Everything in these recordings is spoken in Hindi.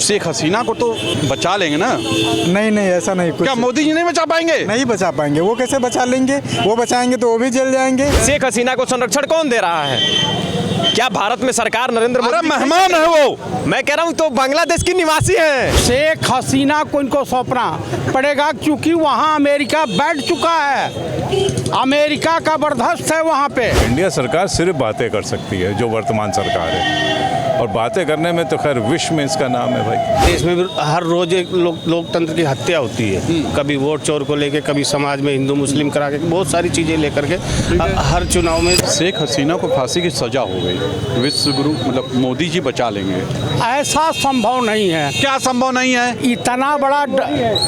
शेख हसीना को तो बचा लेंगे ना? नहीं नहीं, ऐसा नहीं कुछ। क्या मोदी जी नहीं बचा पाएंगे? नहीं बचा पाएंगे। वो कैसे बचा लेंगे? वो बचाएंगे तो वो भी जल जाएंगे। शेख हसीना को संरक्षण कौन दे रहा है? क्या भारत में सरकार नरेंद्र मोदी? अरे मेहमान है वो। मैं कह रहा हूँ तो बांग्लादेश की निवासी है। शेख हसीना को इनको सौंपना पड़ेगा क्योंकि वहाँ अमेरिका बैठ चुका है। अमेरिका का बर्दाश्त है वहाँ पे। इंडिया सरकार सिर्फ बातें कर सकती है, जो वर्तमान सरकार है, और बातें करने में तो खैर विश्व में इसका नाम है भाई। देश में हर रोज एक लोकतंत्र की हत्या होती है, कभी वोट चोर को लेके, कभी समाज में हिंदू मुस्लिम करा के, बहुत सारी चीजें लेकर के हर चुनाव में। शेख हसीना को फांसी की सजा हो गई, विश्व गुरु मतलब मोदी जी बचा लेंगे? ऐसा संभव नहीं है। क्या संभव नहीं है?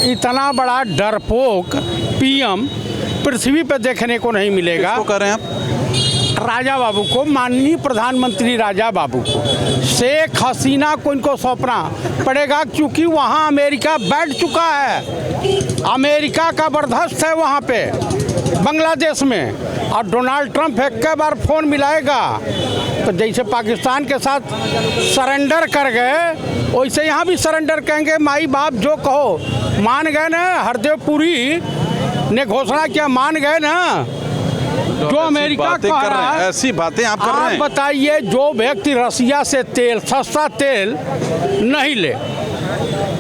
इतना बड़ा डरपोक पीएम पृथ्वी पे देखने को नहीं मिलेगा। किसको कर रहे हैं आप? राजा बाबू को, माननीय प्रधानमंत्री राजा बाबू को। शेख हसीना को इनको सौंपना पड़ेगा क्योंकि वहाँ अमेरिका बैठ चुका है। अमेरिका का बर्दाश्त है वहाँ पे बांग्लादेश में। और डोनाल्ड ट्रंप एक बार फोन मिलाएगा तो जैसे पाकिस्तान के साथ सरेंडर कर गए वैसे यहाँ भी सरेंडर करेंगे। माई बाप जो कहो मान गए ना। हरदेव पुरी ने घोषणा किया, मान गए ना। जो अमेरिका कह रहा है, ऐसी बातें आप कर रहे हैं। आप बताइए, जो व्यक्ति रसिया से तेल, सस्ता तेल नहीं ले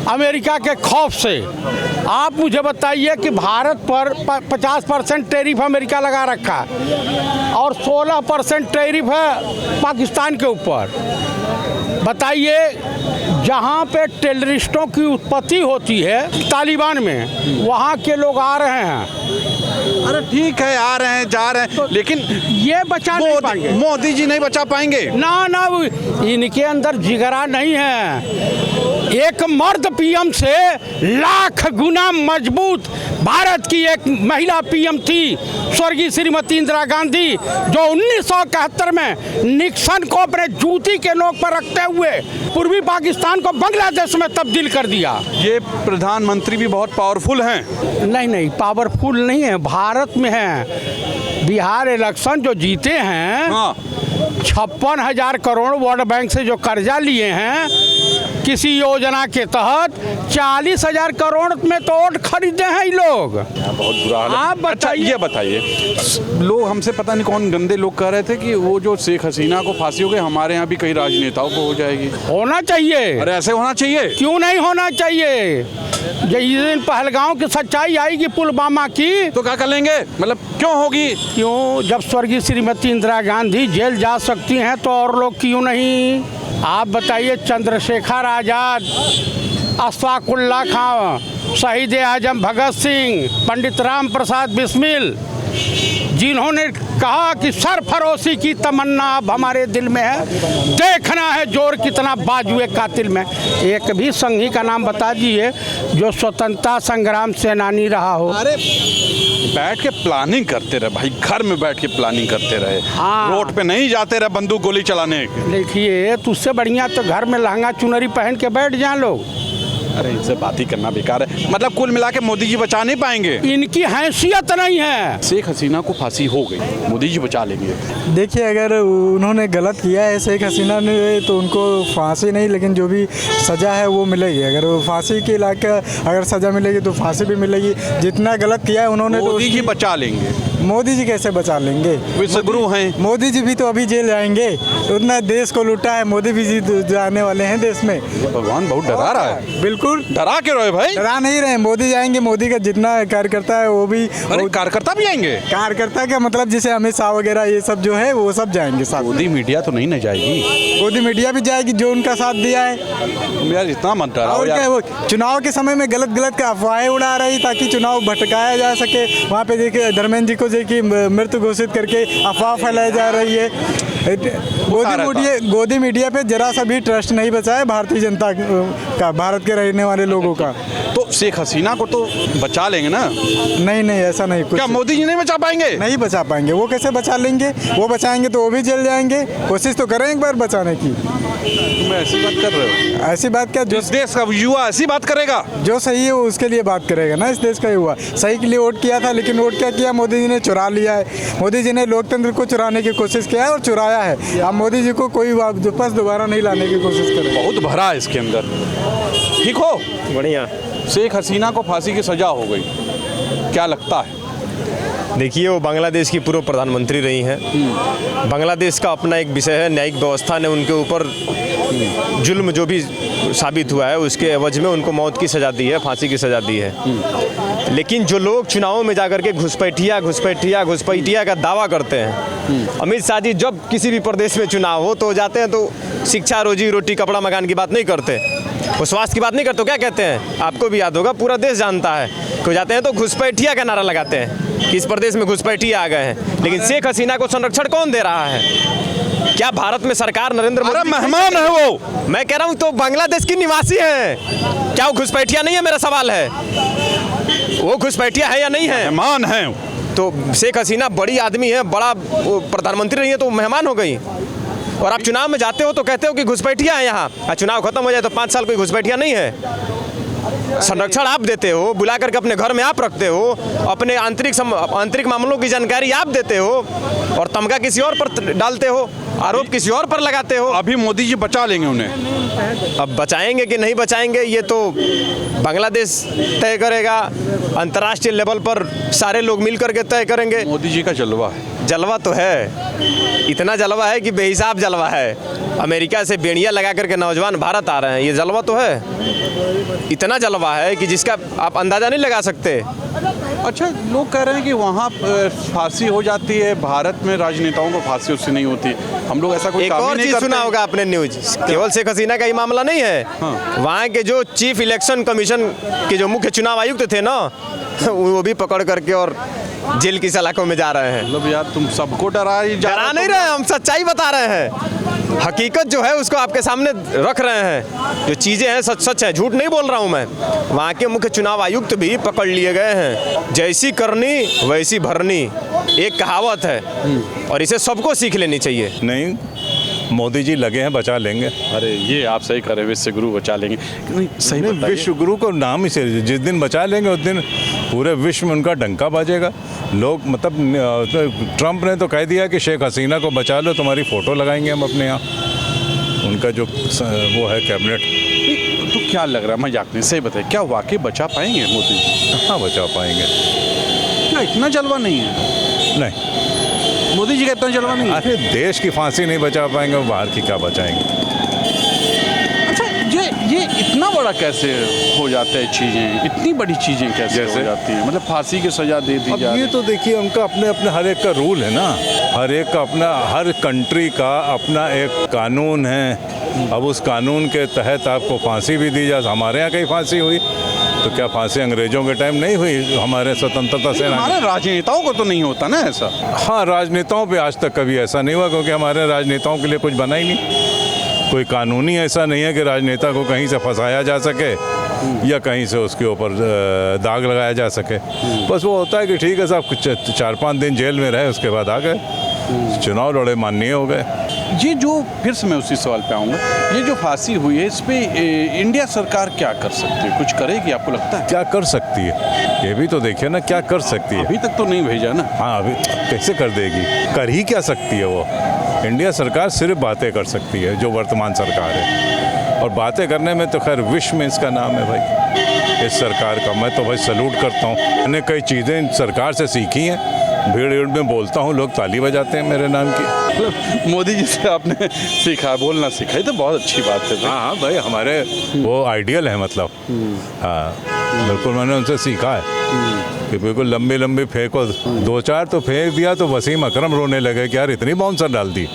अमेरिका के खौफ से, आप मुझे बताइए कि भारत पर 50% टैरिफ अमेरिका लगा रखा है और 16% टैरिफ है पाकिस्तान के ऊपर। बताइए, जहाँ पे टेररिस्टों की उत्पत्ति होती है तालिबान में, वहाँ के लोग आ रहे हैं। अरे ठीक है, आ रहे हैं, जा रहे हैं, लेकिन ये बचा नहीं पाएंगे। मोदी जी नहीं बचा पाएंगे ना। इनके अंदर जिगरा नहीं है। एक मर्द पीएम से लाख गुना मजबूत भारत की एक महिला पीएम थी, स्वर्गीय श्रीमती इंदिरा गांधी, जो 1971 में निक्सन को अपने जूती के नोक पर रखते हुए पूर्वी पाकिस्तान को बांग्लादेश में तब्दील कर दिया। ये प्रधानमंत्री भी बहुत पावरफुल हैं। नहीं, पावरफुल नहीं है, भारत में है। बिहार इलेक्शन जो जीते हैं, 56,000 करोड़ वर्ल्ड बैंक से जो कर्जा लिए हैं किसी योजना के तहत, 40,000 करोड़ में तो वोट खरीदे हैं ये लोग। बहुत बुरा हाल है। आप बताइए। अच्छा, ये बताइए, लोग हमसे पता नहीं कौन गंदे लोग कह रहे थे कि वो जो शेख हसीना को फांसी हो गई, हमारे यहाँ भी कई राजनेताओं को हो जाएगी। होना चाहिए। अरे ऐसे होना चाहिए? क्यों नहीं होना चाहिए? जिस दिन पहलगांव की सच्चाई आएगी पुलवामा की, तो क्या कर लेंगे? मतलब क्यों होगी? क्यों? जब स्वर्गीय श्रीमती इंदिरा गांधी जेल जा सकती हैं तो और लोग क्यों नहीं? आप बताइए, चंद्रशेखर आज़ाद, अशफाकुल्ला खां, शहीद आजम भगत सिंह, पंडित राम प्रसाद बिस्मिल, जिन्होंने कहा कि सरफरोशी की तमन्ना अब हमारे दिल में है, देखना है जोर कितना बाजुए कातिल में। एक भी संघी का नाम बता दीजिए जो स्वतंत्रता संग्राम सेनानी रहा हो। अरे बैठ के प्लानिंग करते रहे भाई, घर में बैठ के प्लानिंग करते रहे। हाँ। रोड पे नहीं जाते रहे बंदूक गोली चलाने। देखिए, तो उससे बढ़िया तो घर में लहंगा चुनरी पहन के बैठ जाए लोग। अरे इनसे बात ही करना बेकार है। मतलब कुल मिला के मोदी जी बचा नहीं पाएंगे। इनकी हैसियत नहीं है। शेख हसीना को फांसी हो गई, मोदी जी बचा लेंगे? देखिए, अगर उन्होंने गलत किया है शेख हसीना ने तो उनको फांसी नहीं, लेकिन जो भी सज़ा है वो मिलेगी। अगर वो फांसी के इलाके अगर सज़ा मिलेगी तो फांसी भी मिलेगी। जितना गलत किया है उन्होंने, तो मोदी जी बचा लेंगे। मोदी जी कैसे बचा लेंगे? विश्व गुरु हैं मोदी जी भी तो अभी जेल जाएंगे। उतना देश को लूटा है, मोदी भी जी जाने वाले हैं देश में। भगवान बहुत डरा रहा है। बिल्कुल डरा के रहे भाई? डरा नहीं रहे। मोदी जाएंगे, मोदी का जितना कार्यकर्ता है वो भी। अरे कार्यकर्ता भी आएंगे? कार्यकर्ता का मतलब जैसे अमित शाह वगैरह ये सब जो है वो सब जाएंगे साथ। मोदी मीडिया तो नहीं न जाएगी? मोदी मीडिया भी जाएगी जो उनका साथ दिया है। यार इतना मत डराओ और क्या यार। है, वो चुनाव के समय में गलत का अफवाहें उड़ा रही ताकि चुनाव भटकाया जा सके। वहाँ पे देखिए धर्मेंद्र जी को देखिए मृत्यु घोषित करके अफवाह फैलाई जा रही है। गोदी मीडिया पे जरा सा भी ट्रस्ट नहीं बचा है भारतीय जनता का, भारत के रहने वाले लोगों का। तो शेख हसीना को तो बचा लेंगे ना? नहीं नहीं, ऐसा नहीं कुछ। क्या मोदी जी नहीं बचा पाएंगे? नहीं बचा पाएंगे। वो कैसे बचा लेंगे? वो बचाएंगे तो वो भी जल जाएंगे। कोशिश तो करें एक बार बचाने की। तुम ऐसी बात कर रहे हो? ऐसी बात क्या? जो इस देश का युवा ऐसी बात करेगा? जो सही है वो उसके लिए बात करेगा ना। इस देश का युवा सही के लिए वोट किया था, लेकिन वोट क्या किया? मोदी जी ने चुरा लिया है। मोदी जी ने लोकतंत्र को चुराने की कोशिश किया है और चुराया है। अब मोदी जी को कोई वापस दोबारा नहीं लाने की कोशिश करे। बहुत भरा है इसके अंदर। ठीक हो? बढ़िया। शेख हसीना को फांसी की सजा हो गई, क्या लगता है? देखिए, वो बांग्लादेश की पूर्व प्रधानमंत्री रही हैं। बांग्लादेश का अपना एक विषय है, न्यायिक व्यवस्था ने उनके ऊपर जुल्म जो भी साबित हुआ है उसके एवज में उनको मौत की सज़ा दी है, फांसी की सज़ा दी है। लेकिन जो लोग चुनावों में जाकर के घुसपैठिया का दावा करते हैं, अमित शाह जी जब किसी भी प्रदेश में चुनाव हो तो जाते हैं तो शिक्षा, रोजी रोटी, कपड़ा मकान की बात नहीं करते, वो स्वास्थ्य की बात नहीं करते। तो क्या कहते हैं? आपको भी याद होगा, पूरा देश जानता है कि जाते हैं तो घुसपैठिया का नारा लगाते हैं कि इस प्रदेश में घुसपैठिया आ गए हैं। लेकिन शेख हसीना को संरक्षण कौन दे रहा है? क्या भारत में सरकार नरेंद्र मोदी मेहमान है वो? मैं कह रहा हूं तो बांग्लादेश की निवासी है। क्या वो घुसपैठिया नहीं है? मेरा सवाल है, वो घुसपैठिया है या नहीं है? मेहमान है। तो शेख हसीना बड़ी आदमी है, बड़ा प्रधानमंत्री रही है, तो मेहमान हो गई। और आप चुनाव में जाते हो तो कहते हो कि घुसपैठिया है यहाँ। चुनाव खत्म हो जाए तो 5 साल कोई घुसपैठिया नहीं है। संरक्षण आप देते हो, बुला करके अपने घर में आप रखते हो, अपने आंतरिक मामलों की जानकारी आप देते हो और तमगा किसी और पर डालते हो, आरोप किसी और पर लगाते हो। अभी मोदी जी बचा लेंगे उन्हें? अब बचाएंगे कि नहीं बचाएंगे ये तो बांग्लादेश तय करेगा। अंतर्राष्ट्रीय लेवल पर सारे लोग मिल करके तय करेंगे। मोदी जी का जलवा है। जलवा तो है, इतना जलवा है कि बेहिसाब जलवा है। अमेरिका से बेड़ियाँ लगा करके नौजवान भारत आ रहे हैं, ये जलवा तो है। इतना जलवा है कि जिसका आप अंदाज़ा नहीं लगा सकते। अच्छा, लोग कह रहे हैं कि वहाँ फांसी हो जाती है, भारत में राजनेताओं को फांसी उससे नहीं होती। हम लोग ऐसा कोई एक काम ही और नहीं चीज करते। सुना होगा आपने न्यूज, केवल शेख हसीना का ही मामला नहीं है। हाँ। वहाँ के जो चीफ इलेक्शन कमीशन के जो मुख्य चुनाव आयुक्त थे ना, वो भी पकड़ करके और जेल की सलाखों में जा रहे हैं। मतलब यार, तुम सबको डरा नहीं रहे, हम सच्चाई बता रहे हैं। हकीकत जो है उसको आपके सामने रख रहे हैं। जो चीज़ें हैं सच सच है, झूठ नहीं बोल रहा हूँ मैं। वहाँ के मुख्य चुनाव आयुक्त भी पकड़ लिए गए हैं। जैसी करनी वैसी भरनी, एक कहावत है और इसे सबको सीख लेनी चाहिए। नहीं, मोदी जी लगे हैं, बचा लेंगे। अरे ये आप सही कर रहे, विश्व गुरु बचा लेंगे। नहीं, सही नहीं, बताइए। विश्व गुरु को नाम ही से जिस दिन बचा लेंगे उस दिन पूरे विश्व में उनका डंका बाजेगा। लोग मतलब ट्रंप ने तो कह दिया कि शेख हसीना को बचा लो, तुम्हारी फ़ोटो लगाएंगे हम अपने यहाँ। उनका जो वो है कैबिनेट। तो क्या लग रहा है, मजाक नहीं, सही बताइए, क्या वाकई बचा पाएंगे मोदी जी? कहाँ बचा पाएंगे? क्या इतना जलवा नहीं है? नहीं, मोदी जी का इतना जलवा नहीं है? अरे देश की फांसी नहीं बचा पाएंगे, वो बाहर की क्या बचाएंगे? अच्छा, ये इतना बड़ा कैसे हो जाता है चीज़ें? इतनी बड़ी चीज़ें कैसे हो जाती हैं? मतलब फांसी की सज़ा दे दी अब जाए। ये तो देखिए, उनका अपने अपने हर एक का रूल है ना, हर एक का अपना, हर कंट्री का अपना एक कानून है। अब उस कानून के तहत आपको फांसी भी दी जाए। हमारे यहाँ कहीं फांसी हुई तो क्या फांसी अंग्रेजों के टाइम नहीं हुई? हमारे स्वतंत्रता सेनानी, हमारे राजनेताओं को तो नहीं होता ना ऐसा। हाँ, राजनेताओं पे आज तक कभी ऐसा नहीं हुआ, क्योंकि हमारे राजनेताओं के लिए कुछ बना ही नहीं। कोई कानूनी ऐसा नहीं है कि राजनेता को कहीं से फंसाया जा सके या कहीं से उसके ऊपर दाग लगाया जा सके। बस वो होता है कि ठीक है साहब, कुछ 4-5 दिन जेल में रहे, उसके बाद आ गए, चुनाव लड़े, माननीय हो गए। ये जो, फिर से मैं उसी सवाल पे आऊँगा, ये जो फांसी हुई है इस पे इंडिया सरकार क्या कर सकती है? कुछ करेगी आपको लगता है? क्या कर सकती है ये भी तो देखिए ना, क्या कर सकती है? अभी तक तो नहीं भेजा ना। हाँ, अभी कैसे कर देगी? कर ही क्या सकती है वो? इंडिया सरकार सिर्फ बातें कर सकती है, जो वर्तमान सरकार है। और बातें करने में तो खैर विश्व में इसका नाम है भाई, इस सरकार का। मैं तो भाई सलूट करता हूँ। मैंने कई चीज़ें सरकार से सीखी हैं। भीड़ में बोलता हूँ, लोग ताली बजाते हैं मेरे नाम की। मतलब मोदी जी से आपने सीखा, बोलना सीखा, ये तो बहुत अच्छी बात है। हाँ हाँ भाई, हमारे वो आइडियल है, मतलब हाँ बिल्कुल, मैंने उनसे सीखा है कि बिल्कुल लंबी लंबी फेंको। 2-4 तो फेंक दिया तो वसीम अकरम रोने लगे कि यार इतनी बाउंसर डाल दी।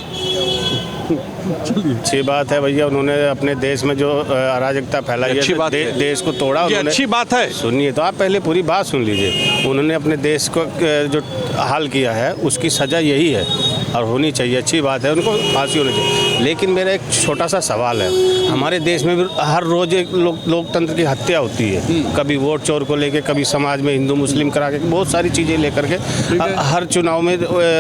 अच्छी बात है भैया, उन्होंने अपने देश में जो अराजकता फैलाई है, अच्छी बात है। देश को तोड़ा ये उन्होंने। अच्छी बात है। सुनिए तो आप पहले पूरी बात सुन लीजिए। उन्होंने अपने देश को जो हाल किया है उसकी सज़ा यही है और होनी चाहिए। अच्छी बात है, उनको फांसी होनी चाहिए। लेकिन मेरा एक छोटा सा सवाल है, हमारे देश में भी हर रोज़ एक लोकतंत्र की हत्या होती है। कभी वोट चोर को लेके, कभी समाज में हिंदू मुस्लिम करा के, बहुत सारी चीज़ें लेकर के हर चुनाव में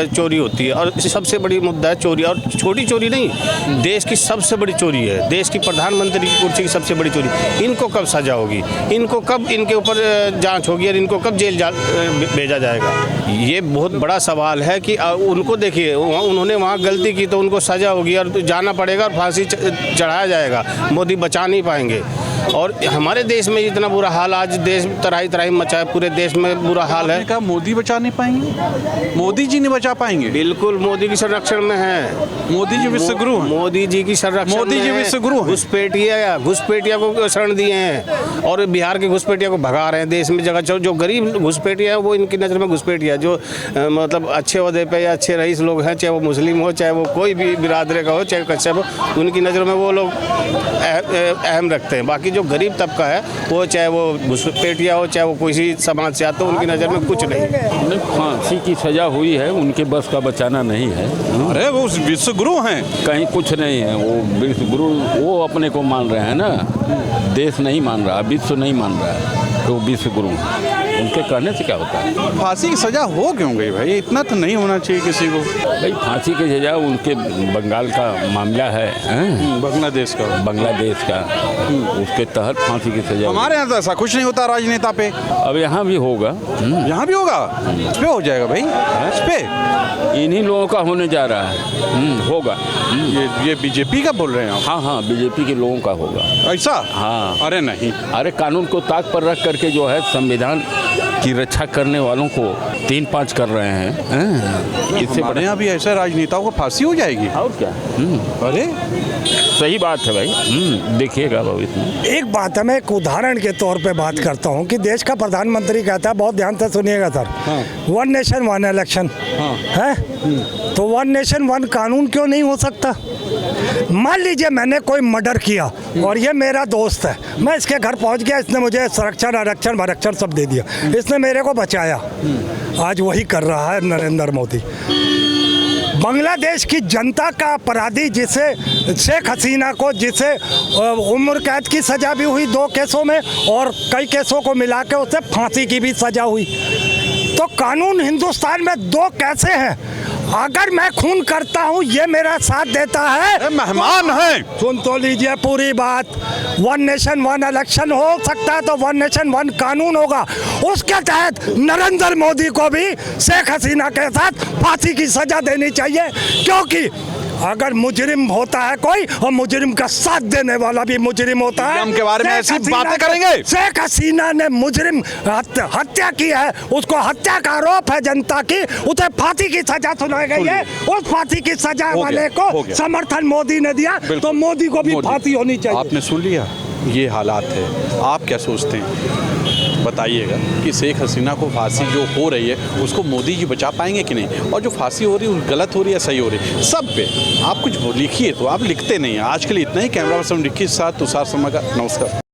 चोरी होती है। और सबसे बड़ी मुद्दा है चोरी, और छोटी चोरी नहीं, देश की सबसे बड़ी चोरी है। देश की प्रधानमंत्री की कुर्सी की सबसे बड़ी चोरी। इनको कब सजा होगी, इनको कब इनके ऊपर जांच होगी और इनको कब जेल भेजा जाएगा, ये बहुत बड़ा सवाल है। कि उनको देखिए, उन्होंने वहाँ गलती की तो उनको सजा होगी और जाना पड़ेगा और फांसी चढ़ाया जाएगा। मोदी बचा नहीं पाएंगे। और हमारे देश में इतना बुरा हाल, आज देश तराई तराई मचा है, पूरे देश में बुरा हाल है। कहा मोदी बचा नहीं पाएंगे, मोदी जी नहीं बचा पाएंगे। बिल्कुल मोदी की संरक्षण में है, मोदी जी विश्व गुरु हैं। मोदी जी की संरक्षण मोदी जी विश्व गुरु हैं। घुसपैठिया को शरण दिए हैं और बिहार के घुसपैठिया को भगा रहे हैं देश में जगह। जो गरीब घुसपैठिया है वो इनकी नज़र में घुसपैठिया, जो मतलब अच्छे ओहदे पे या अच्छे रईस लोग हैं, चाहे वो मुस्लिम हो, चाहे वो कोई भी बिरादरे का हो, चाहे कश्यप हो, उनकी नज़र में वो लोग अहम रखते हैं। बाकी जो गरीब तबका है, वो चाहे वो घुसपैठिया हो, चाहे वो किसी समाज से आते हो, उनकी नज़र में कुछ नहीं। फांसी की सजा हुई है, उनके बस का बचाना नहीं है। अरे वो विश्व गुरु हैं। कहीं कुछ नहीं है, वो विश्व गुरु वो अपने को मान रहे हैं ना, देश नहीं मान रहा, विश्व नहीं मान रहा है, तो विश्व गुरु हैं। उनके कहने से क्या होता है? फांसी की सजा हो क्यों गई भाई? इतना तो नहीं होना चाहिए किसी को। भाई फांसी की सजा उनके बंगाल का मामला है, बांग्लादेश का, बांग्लादेश का, उसके तहत फांसी की सजा। हमारे यहाँ तो ऐसा कुछ नहीं होता राजनेता पे। अब यहाँ भी होगा। यहाँ भी होगा, इस पे हो जाएगा भाई, इस पे इन्हीं लोगों का होने जा रहा है। होगा। ये बीजेपी का बोल रहे हैं आप? हाँ हाँ, बीजेपी के लोगों का होगा ऐसा? हाँ। अरे नहीं, अरे कानून को ताक पर रख करके जो है संविधान की रक्षा करने वालों को 3-5 कर रहे हैं। इससे हमारे यहाँ भी ऐसे राजनेताओं को फांसी हो जाएगी? और क्या? अरे सही बात है भाई। देखिएगा भविष्य में। एक बात है, मैं एक उदाहरण के तौर पे बात करता हूँ कि देश का प्रधानमंत्री कहता है, बहुत ध्यान से सुनिएगा sir, one nation one election है, तो वन नेशन वन कानून क्यों नहीं हो सकता? मान लीजिए मैंने कोई मर्डर किया और ये मेरा दोस्त है, मैं इसके घर पहुंच गया, इसने मुझे संरक्षण आरक्षण भरक्षण सब दे दिया, इसने मेरे को बचाया। आज वही कर रहा है नरेंद्र मोदी। बांग्लादेश की जनता का अपराधी, जिसे शेख हसीना को, जिसे उम्र कैद की सज़ा भी हुई 2 केसों में और कई केसों को मिला के उसे फांसी की भी सज़ा हुई, तो कानून हिंदुस्तान में 2 कैसे हैं? अगर मैं खून करता हूँ, ये मेरा साथ देता है, मेहमान है। सुन तो लीजिए पूरी बात। वन नेशन वन इलेक्शन हो सकता है तो वन नेशन वन कानून होगा, उसके तहत नरेंद्र मोदी को भी शेख हसीना के साथ फांसी की सजा देनी चाहिए। क्योंकि अगर मुजरिम होता है कोई और मुजरिम का साथ देने वाला भी मुजरिम होता है, हम के बारे में ऐसी बातें करेंगे? शेख हसीना ने मुजरिम हत्या की है, उसको हत्या का आरोप है जनता की, उसे फांसी की सजा सुनाई गई है, उस फांसी की सजा वाले को समर्थन मोदी ने दिया, तो मोदी को भी फांसी होनी चाहिए। आपने सुन लिया, ये हालात है। आप क्या सोचते हैं बताइएगा कि शेख हसीना को फांसी जो हो रही है उसको मोदी जी बचा पाएंगे कि नहीं? और जो फांसी हो रही है गलत हो रही है सही हो रही है, सब पे आप कुछ लिखिए, तो आप लिखते नहीं हैं। आज के लिए इतना ही। कैमरा पर्सन रिक्की के साथ तुषार शर्मा का नमस्कार।